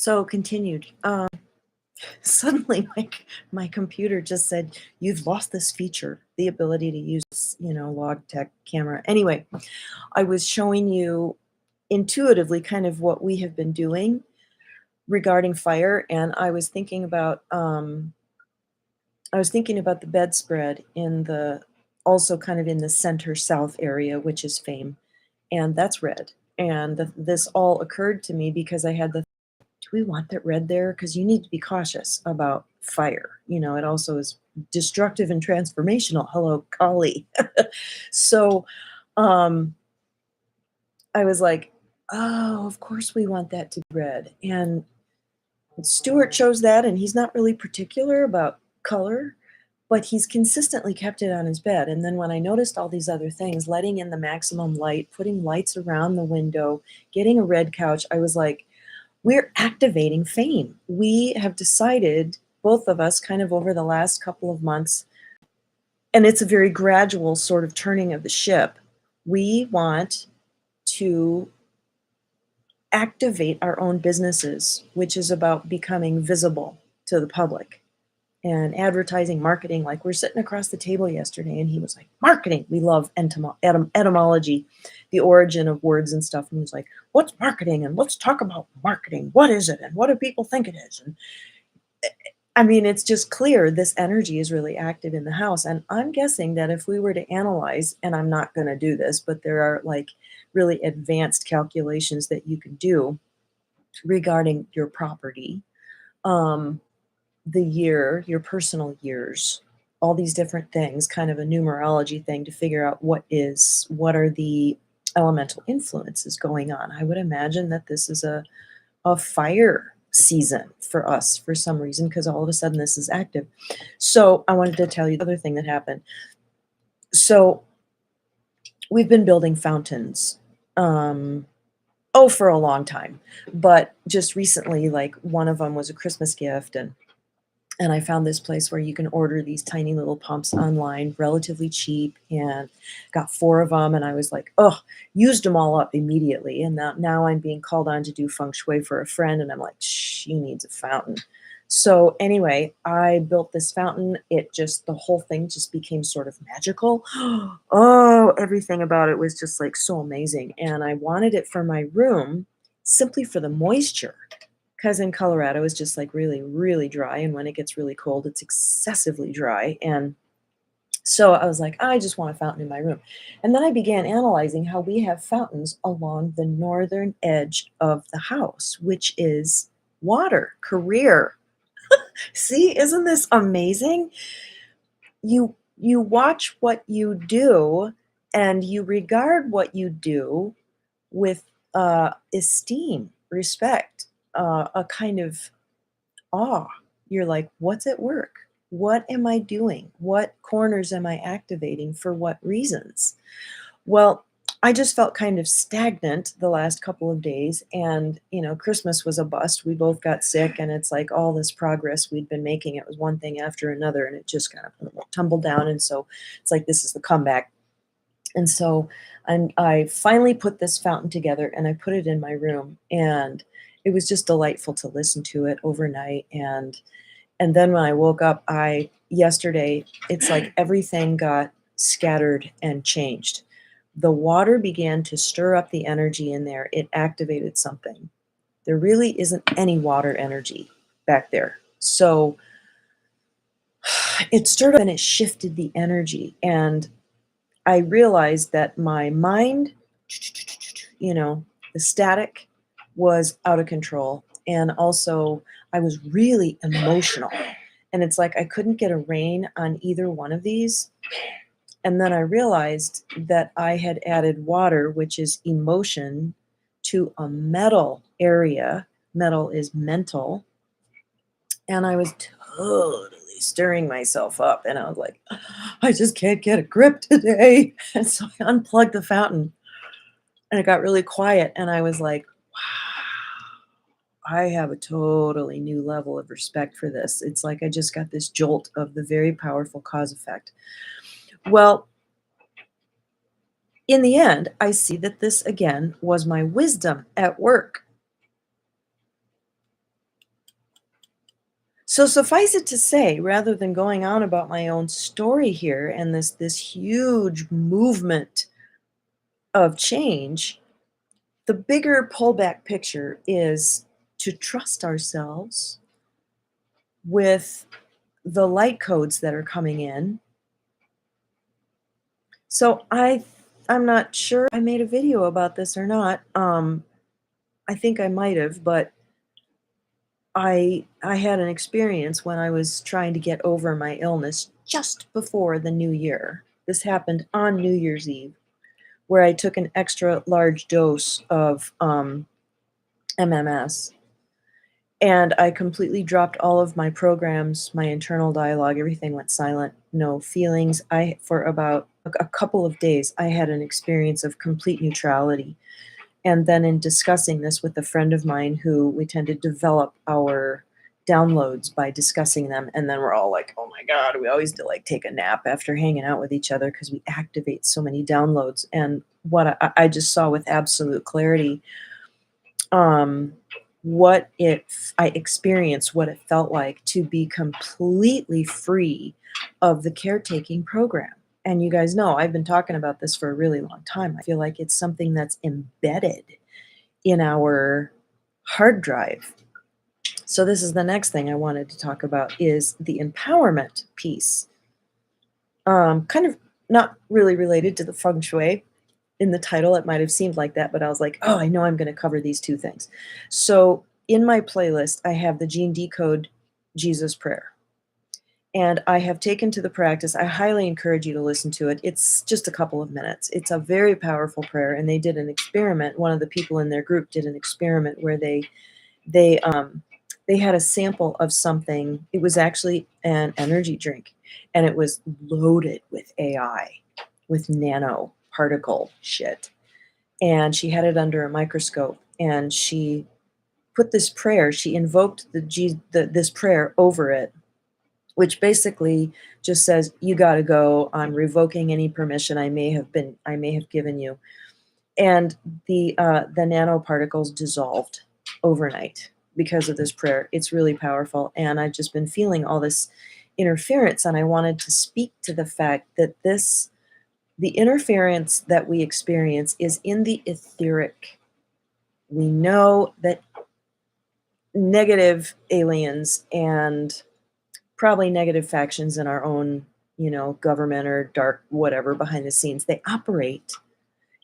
So continued. Suddenly, my computer just said, "You've lost this feature, the ability to use, log tech camera." Anyway, I was showing you intuitively kind of what we have been doing regarding fire, and I was thinking about the bedspread in the also kind of in the center south area, which is Fame, and that's red. And this all occurred to me because I had the do we want that red there? Because you need to be cautious about fire. It also is destructive and transformational. Hello, Kali. So um, I was like, oh, of course we want that to be red. And Stuart chose that, and he's not really particular about color, but he's consistently kept it on his bed. And then when I noticed all these other things, letting in the maximum light, putting lights around the window, getting a red couch, I was like, we're activating fame. We have decided, both of us, kind of over the last couple of months, and it's a very gradual sort of turning of the ship. We want to activate our own businesses, which is about becoming visible to the public and advertising, marketing. Like, we're sitting across the table yesterday, and he was like, marketing. We love etymology, the origin of words and stuff. And he was like, what's marketing? And let's talk about marketing. What is it? And what do people think it is? And I mean, it's just clear this energy is really active in the house. And I'm guessing that if we were to analyze, and I'm not going to do this, but there are like really advanced calculations that you can do regarding your property, the year, your personal years, all these different things, kind of a numerology thing to figure out what are the elemental influences going on. I would imagine that this is a fire season for us for some reason, because all of a sudden this is active. So I wanted to tell you the other thing that happened. So we've been building fountains for a long time, but just recently, like, one of them was a Christmas gift, and I found this place where you can order these tiny little pumps online, relatively cheap, and got 4 of them. And I was like, oh, used them all up immediately. And now I'm being called on to do Feng Shui for a friend, and I'm like, she needs a fountain. So anyway, I built this fountain. The whole thing just became sort of magical. Oh, everything about it was just like so amazing. And I wanted it for my room simply for the moisture, because in Colorado it's just like really, really dry. And when it gets really cold, it's excessively dry. And so I was like, I just want a fountain in my room. And then I began analyzing how we have fountains along the northern edge of the house, which is water, career. See, isn't this amazing? You watch what you do, and you regard what you do with esteem, respect, a kind of awe. You're like, what's at work? What am I doing? What corners am I activating for what reasons? Well, I just felt kind of stagnant the last couple of days, and Christmas was a bust. We both got sick, and it's like all this progress we'd been making, it was one thing after another, and it just kind of tumbled down. And so it's like, this is the comeback. And so I finally put this fountain together, and I put it in my room, and it was just delightful to listen to it overnight. And then when I woke up, yesterday, it's like everything got scattered and changed. The water began to stir up the energy in there. It activated something. There really isn't any water energy back there. So it stirred up and it shifted the energy. And I realized that my mind, the static was out of control. And also, I was really emotional. And it's like I couldn't get a rein on either one of these. And then I realized that I had added water, which is emotion, to a metal area. Metal is mental. And I was totally stirring myself up. And I was like, I just can't get a grip today. And so I unplugged the fountain, and it got really quiet. And I was like, wow, I have a totally new level of respect for this. It's like I just got this jolt of the very powerful cause effect. Well, in the end, I see that this again was my wisdom at work. So suffice it to say, rather than going on about my own story here and this huge movement of change, the bigger pullback picture is to trust ourselves with the light codes that are coming in. So I'm not sure I made a video about this or not. I think I might have, but I had an experience when I was trying to get over my illness just before the new year. This happened on New Year's Eve, where I took an extra large dose of MMS, and I completely dropped all of my programs, my internal dialogue, everything went silent, no feelings. I for about a couple of days, I had an experience of complete neutrality. And then in discussing this with a friend of mine who we tend to develop our downloads by discussing them, and then we're all like, "Oh my god," we always do, like, take a nap after hanging out with each other because we activate so many downloads, and what I just saw with absolute clarity, um, what I experienced what it felt like to be completely free of the caretaking program. And you guys know I've been talking about this for a really long time. I feel like it's something that's embedded in our hard drive. So this is the next thing I wanted to talk about is the empowerment piece. Kind of not really related to the feng shui. In the title, it might have seemed like that, but I was like, oh, I know I'm going to cover these two things. So in my playlist, I have the Gene Decode Jesus Prayer. And I have taken to the practice. I highly encourage you to listen to it. It's just a couple of minutes. It's a very powerful prayer, and they did an experiment. One of the people in their group did an experiment where they they had a sample of something. It was actually an energy drink, and it was loaded with AI, with nano particle shit. And she had it under a microscope, and she put this prayer. She invoked this prayer over it, which basically just says, "You got to go. I'm revoking any permission I may have given you." And the nanoparticles dissolved overnight because of this prayer. It's really powerful, and I've just been feeling all this interference, and I wanted to speak to the fact that the interference that we experience is in the etheric. We know that negative aliens and probably negative factions in our own, government or dark whatever behind the scenes, they operate.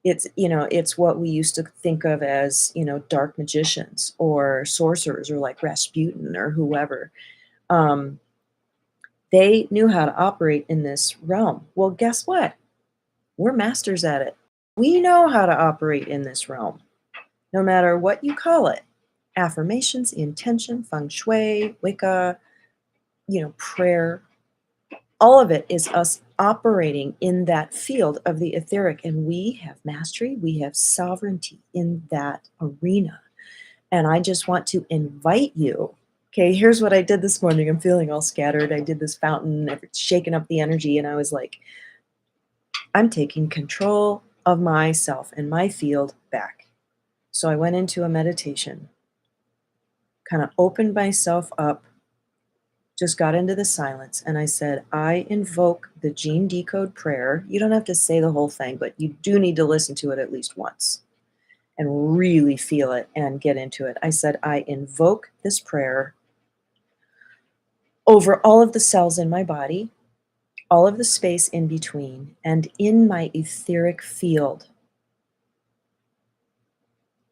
It's what we used to think of as, dark magicians or sorcerers or like Rasputin or whoever. Um, they knew how to operate in this realm. Well, guess what? We're masters at it. We know how to operate in this realm, no matter what you call it. Affirmations, intention, feng shui, Wicca, prayer, all of it is us operating in that field of the etheric, and we have mastery, we have sovereignty in that arena. And I just want to invite you. Okay, here's what I did this morning. I'm feeling all scattered. I did this fountain, it's shaking up the energy, and I was like, I'm taking control of myself and my field back. So I went into a meditation, kind of opened myself up, just got into the silence, and I said, I invoke the Gene Decode prayer. You don't have to say the whole thing, but you do need to listen to it at least once and really feel it and get into it. I said, I invoke this prayer over all of the cells in my body, all of the space in between, and in my etheric field.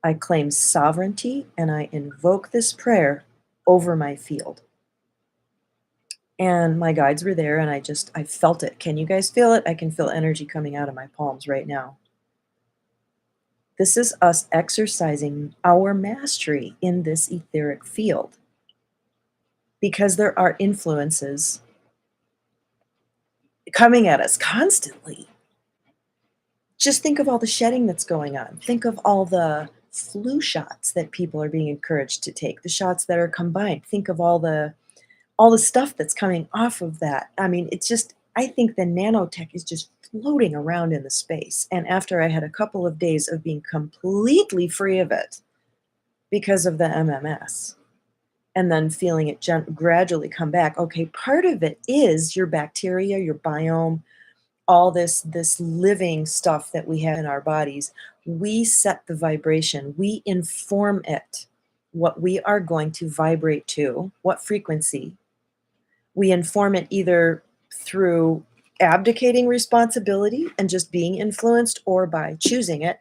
I claim sovereignty and I invoke this prayer over my field. And my guides were there, and I felt it. Can you guys feel it? I can feel energy coming out of my palms right now. This is us exercising our mastery in this etheric field because there are influences coming at us constantly. Just think of all the shedding that's going on. Think of all the flu shots that people are being encouraged to take, the shots that are combined. Think of all the stuff that's coming off of that. I mean, it's just, I think the nanotech is just floating around in the space. And after I had a couple of days of being completely free of it because of the MMS, and then feeling it gradually come back. Okay, part of it is your bacteria, your biome, all this living stuff that we have in our bodies. We set the vibration. We inform it what we are going to vibrate to, what frequency. We inform it either through abdicating responsibility and just being influenced, or by choosing it.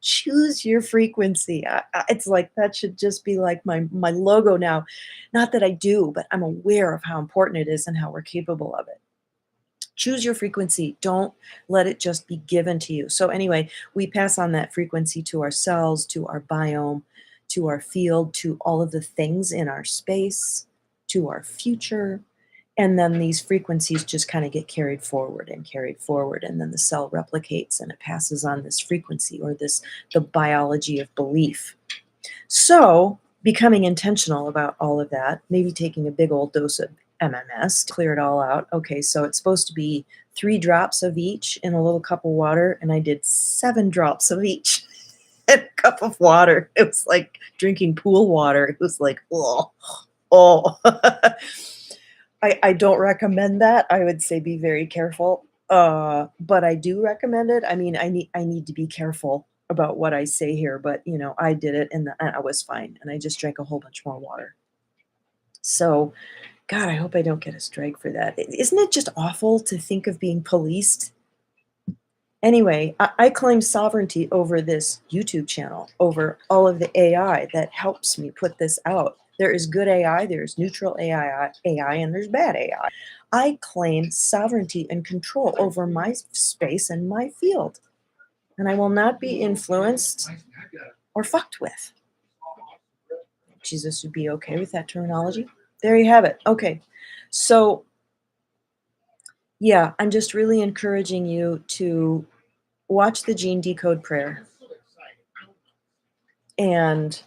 Choose your frequency. It's like that should just be like my logo now. Not that I do, but I'm aware of how important it is and how we're capable of it. Choose your frequency. Don't let it just be given to you. So anyway, we pass on that frequency to our cells, to our biome, to our field, to all of the things in our space, to our future. And then these frequencies just kind of get carried forward and carried forward. And then the cell replicates and it passes on this frequency, or the biology of belief. So becoming intentional about all of that, maybe taking a big old dose of MMS to clear it all out. Okay, so it's supposed to be 3 drops of each in a little cup of water, and I did 7 drops of each in a cup of water. It was like drinking pool water. It was like, oh, oh. I don't recommend that. I would say be very careful. But I do recommend it. I mean, I need to be careful about what I say here, but I did it and I was fine. And I just drank a whole bunch more water. So, God, I hope I don't get a strike for that. Isn't it just awful to think of being policed? Anyway, I claim sovereignty over this YouTube channel, over all of the AI that helps me put this out. There is good AI, there's neutral AI, and there's bad AI. I claim sovereignty and control over my space and my field, and I will not be influenced or fucked with. Jesus would be okay with that terminology. There you have it. Okay. So, yeah, I'm just really encouraging you to watch the Gene Decode Prayer and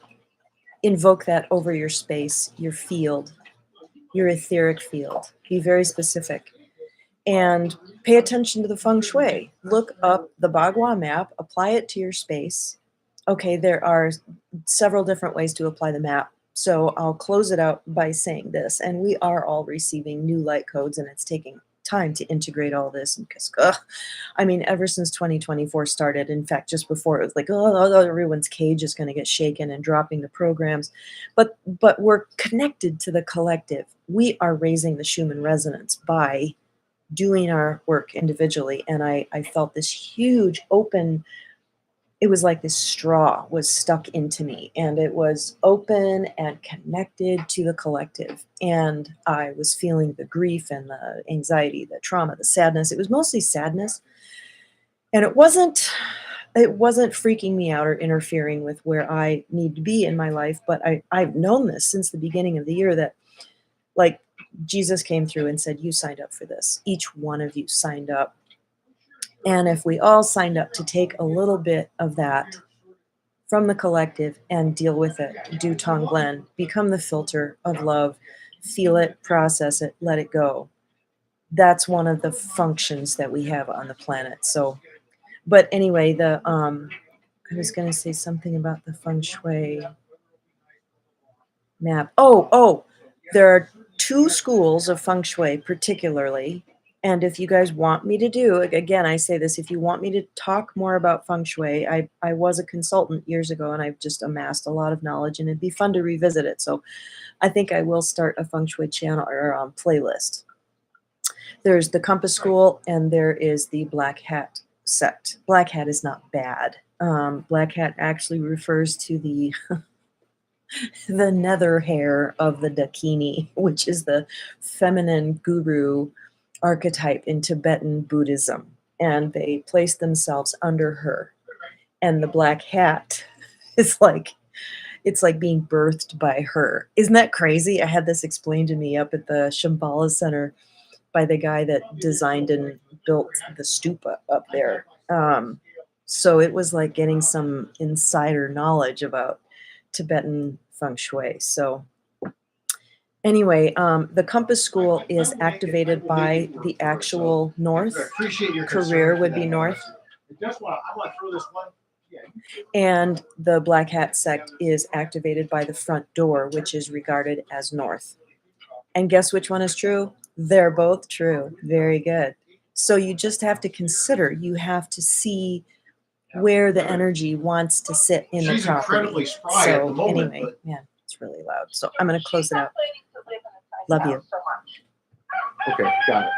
invoke that over your space, your field, your etheric field. Be very specific. And pay attention to the feng shui. Look up the Bagua map, apply it to your space. Okay, there are several different ways to apply the map. So I'll close it out by saying this. And we are all receiving new light codes, and it's taking time to integrate all this. And because, I mean, ever since 2024 started, in fact, just before, it was like, oh, everyone's cage is going to get shaken and dropping the programs. But we're connected to the collective. We are raising the Schumann resonance by doing our work individually. And I felt this huge open, it was like this straw was stuck into me, and it was open and connected to the collective. And I was feeling the grief and the anxiety, the trauma, the sadness. It was mostly sadness. And it wasn't freaking me out or interfering with where I need to be in my life. But I've known this since the beginning of the year, that like Jesus came through and said, you signed up for this. Each one of you signed up. And if we all signed up to take a little bit of that from the collective and deal with it, do Tonglen, become the filter of love, feel it, process it, let it go. That's one of the functions that we have on the planet. So, but anyway, I was going to say something about the feng shui map. Oh, there are 2 schools of feng shui particularly. And if you guys want me to do, again, I say this, if you want me to talk more about feng shui, I was a consultant years ago, and I've just amassed a lot of knowledge, and it'd be fun to revisit it. So I think I will start a feng shui channel or playlist. There's the Compass School, and there is the Black Hat sect. Black Hat is not bad. Black Hat actually refers to the the nether hair of the Dakini, which is the feminine guru archetype in Tibetan Buddhism. And they place themselves under her. And the black hat is like, it's like being birthed by her. Isn't that crazy? I had this explained to me up at the Shambhala Center by the guy that designed and built the stupa up there. So it was like getting some insider knowledge about Tibetan feng shui. So anyway, the Compass School is activated by the actual north. Career would be north. Just want to throw this one And the Black Hat sect is activated by the front door, which is regarded as north. And guess which one is true? They're both true. Very good. So you just have to consider, you have to see where the energy wants to sit in the She's incredibly property. spry at the So moment, anyway, but yeah, it's really loud. So I'm going to close it out. Love you. okay, got it.